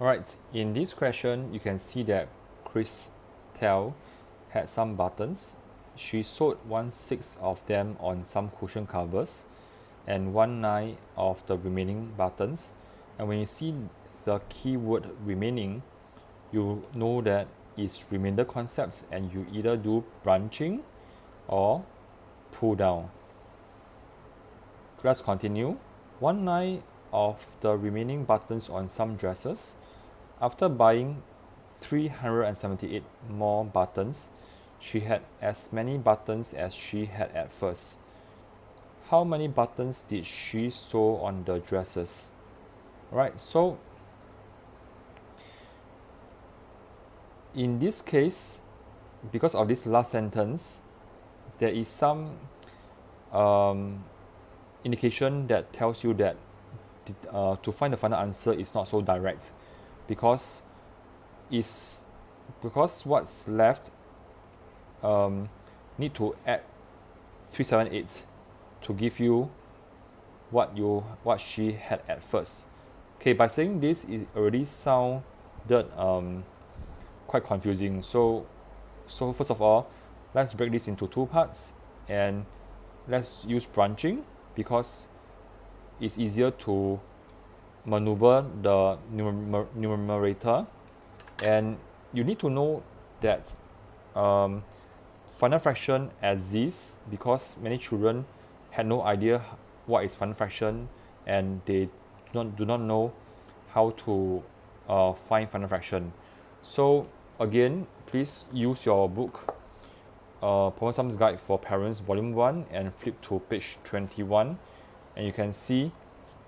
Alright, in this question, you can see that Christelle had some buttons. She sewed 1/6 of them on some cushion covers and 1/9 of the remaining buttons. And when you see the keyword remaining, you know that it's remainder concepts and you either do branching or pull down. Let's continue. 1/9 of the remaining buttons on some dresses. After buying 378 more buttons, she had as many buttons as she had at first. How many buttons did she sew on the dresses? Right, so in this case, because of this last sentence, there is some indication that tells you that to find the final answer is not so direct, because what's left need to add 378 to give you what she had at first. Okay, by saying this, it already sounded quite confusing. So first of all, let's break this into two parts and let's use branching, because it's easier to maneuver the numerator, and you need to know that final fraction exists because many children had no idea what is final fraction and they do not know how to find final fraction. So again, please use your book, Problem Sums Guide for Parents Volume 1, and flip to page 21, and you can see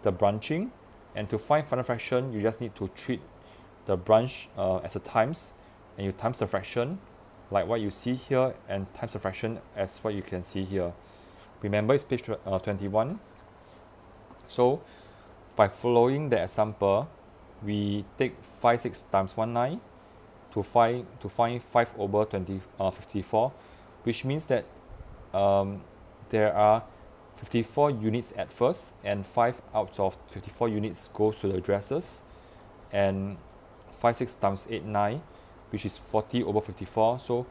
the branching. And to find final fraction, you just need to treat the branch as a times, and you times the fraction like what you see here, and times the fraction as what you can see here. Remember, it's page 21. So by following the example, we take 5/6 times 1/9 to find 5 over 54, which means that there are 54 units at first, and 5 out of 54 units goes to the dresses, and 5/6 times 8/9, which is 40 over 54. So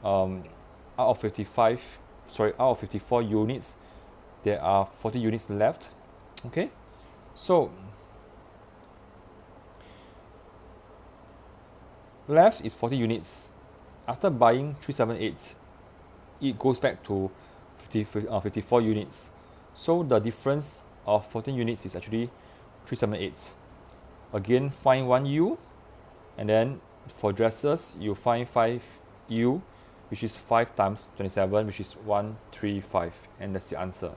out of 54 units, there are 40 units left. Okay, so left is 40 units. After buying 378, it goes back to 54 units. So the difference of 14 units is actually 378. Again, find 1U, and then for dresses, you find 5U, which is 5 times 27, which is 135, and that's the answer.